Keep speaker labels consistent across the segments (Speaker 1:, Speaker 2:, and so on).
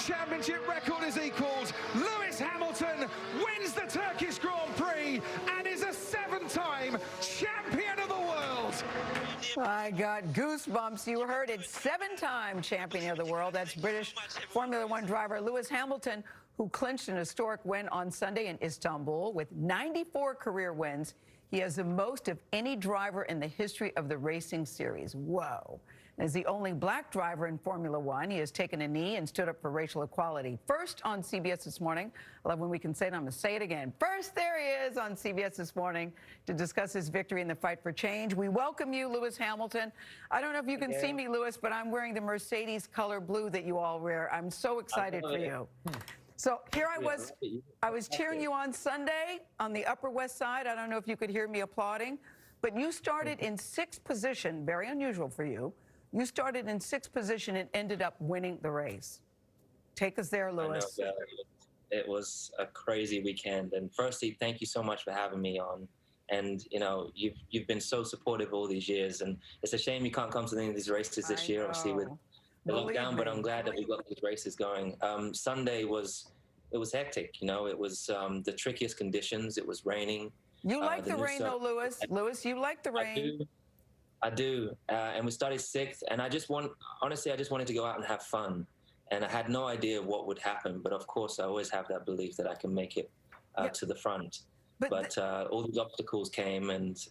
Speaker 1: championship record is equalled. Lewis Hamilton wins the Turkish Grand Prix and is a seven-time champion of the world.
Speaker 2: I got goosebumps. You heard it. Seven-time champion of the world. That's British Formula One driver Lewis Hamilton, who clinched an historic win on Sunday in Istanbul with 94 career wins. He has the most of any driver in the history of the racing series. Whoa. As the only black driver in Formula One, he has taken a knee and stood up for racial equality. First on CBS This Morning. I love when we can say it. I'm going to say it again. First, there he is on CBS This Morning to discuss his victory in the fight for change. We welcome you, Lewis Hamilton. I don't know if you can see me, Lewis, but I'm wearing the Mercedes color blue that you all wear. I'm so excited for you. So here I was cheering you on Sunday on the Upper West Side. I don't know if you could hear me applauding, but you started in sixth position, very unusual for you. You started in sixth position and ended up winning the race. Take us there, Lewis.
Speaker 3: I know, it was a crazy weekend. And firstly, thank you so much for having me on. And, you know, you've been so supportive all these years. And it's a shame you can't come to any of these races this year, obviously, with the lockdown, but I'm glad that we got these races going. Sunday was hectic, you know. It was the trickiest conditions. It was raining.
Speaker 2: You like the rain, though, Lewis. Lewis, you like the rain.
Speaker 3: I do. And we started sixth, and honestly, I just wanted to go out and have fun. And I had no idea what would happen, but of course, I always have that belief that I can make it to the front. But all these obstacles came, and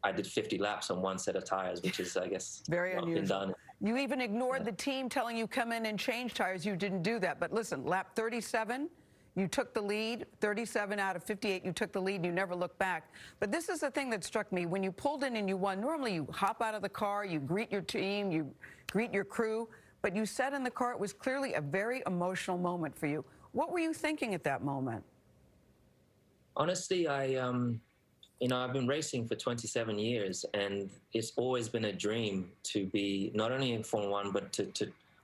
Speaker 3: I did 50 laps on one set of tires, which is, I guess,
Speaker 2: very unusual.
Speaker 3: Done.
Speaker 2: You even ignored the team telling you come in and change tires. You didn't do that. But listen, lap 37, you took the lead. 37 out of 58, you took the lead. And you never looked back. But this is the thing that struck me. When you pulled in and you won, normally you hop out of the car, you greet your team, you greet your crew. But you sat in the car. It was clearly a very emotional moment for you. What were you thinking at that moment?
Speaker 3: Honestly, you know, I've been racing for 27 years, and it's always been a dream to be not only in Formula One, but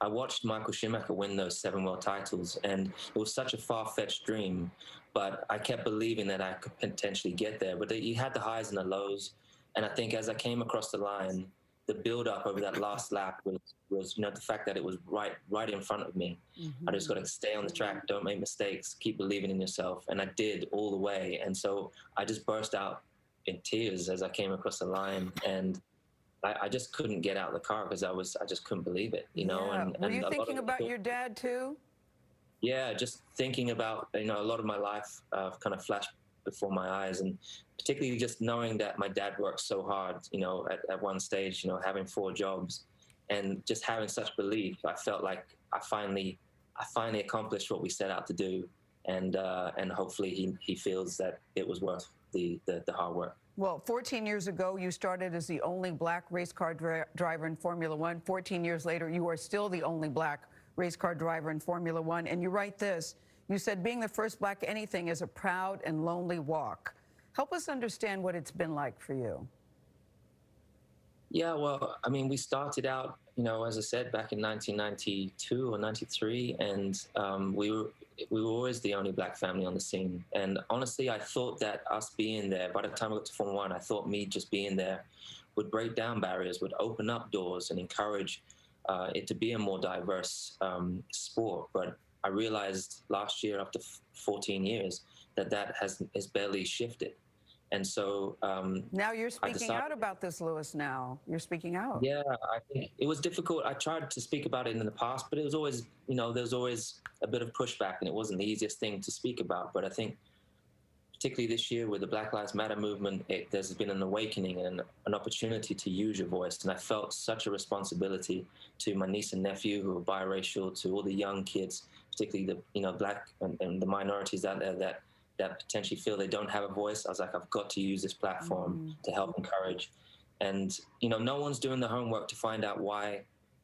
Speaker 3: I watched Michael Schumacher win those 7 world titles, and it was such a far-fetched dream, but I kept believing that I could potentially get there. But you had the highs and the lows, and I think as I came across the line, the build-up over that last lap was you know, the fact that it was right in front of me. I just got to stay on the track, don't make mistakes, keep believing in yourself, and I did all the way. And so I just burst out in tears as I came across the line, and I just couldn't get out of the car because I just couldn't believe it, you know.
Speaker 2: Yeah. Were you thinking about your dad too?
Speaker 3: Yeah, just thinking about, you know, a lot of my life kind of flashed before my eyes, and particularly just knowing that my dad worked so hard, you know, at one stage, you know, having 4 jobs, and just having such belief. I felt like I finally accomplished what we set out to do, and hopefully he feels that it was worth the hard work.
Speaker 2: Well, 14 years ago, you started as the only black race car driver in Formula One. 14 years later, you are still the only black race car driver in Formula One. And you write this. You said, being the first black anything is a proud and lonely walk. Help us understand what it's been like for you.
Speaker 3: Yeah, well, I mean, we started out, you know, as I said, back in 1992 or 93, and we were always the only black family on the scene. And honestly, I thought that us being there, by the time I got to Formula One, I thought me just being there would break down barriers, would open up doors and encourage it to be a more diverse sport. But I realized last year, after 14 years, that has barely shifted. And so
Speaker 2: now you're speaking out about this, Lewis. Now you're speaking out.
Speaker 3: Yeah, I think it was difficult. I tried to speak about it in the past, but it was always, you know, there's always a bit of pushback, and it wasn't the easiest thing to speak about. But I think, particularly this year with the Black Lives Matter movement, there's been an awakening and an opportunity to use your voice. And I felt such a responsibility to my niece and nephew who are biracial, to all the young kids, particularly the, you know, black and the minorities out there that potentially feel they don't have a voice. I was like, I've got to use this platform to help encourage. And, you know, no one's doing the homework to find out why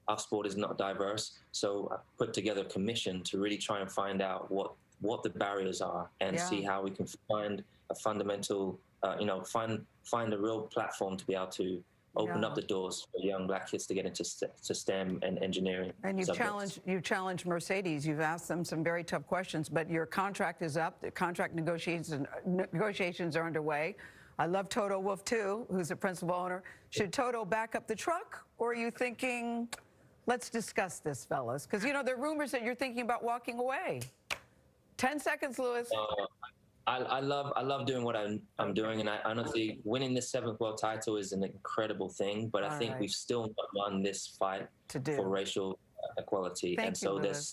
Speaker 3: our sport is not diverse. So I put together a commission to really try and find out what the barriers are, and see how we can find a fundamental, you know, find a real platform to be able to open up the doors for young black kids to get into STEM and engineering.
Speaker 2: And you've challenged Mercedes. You've asked them some very tough questions, but your contract is up. The contract negotiations are underway. I love Toto Wolff too, who's the principal owner. Should Toto back up the truck, or are you thinking, Let's discuss this, fellas, because, there are rumors that you're thinking about walking away. 10 seconds, Lewis.
Speaker 3: I love doing what I'm doing, and I honestly, winning this 7th world title is an incredible thing, but I think we've still not won this fight for racial equality.
Speaker 2: Thank
Speaker 3: and so
Speaker 2: you,
Speaker 3: there's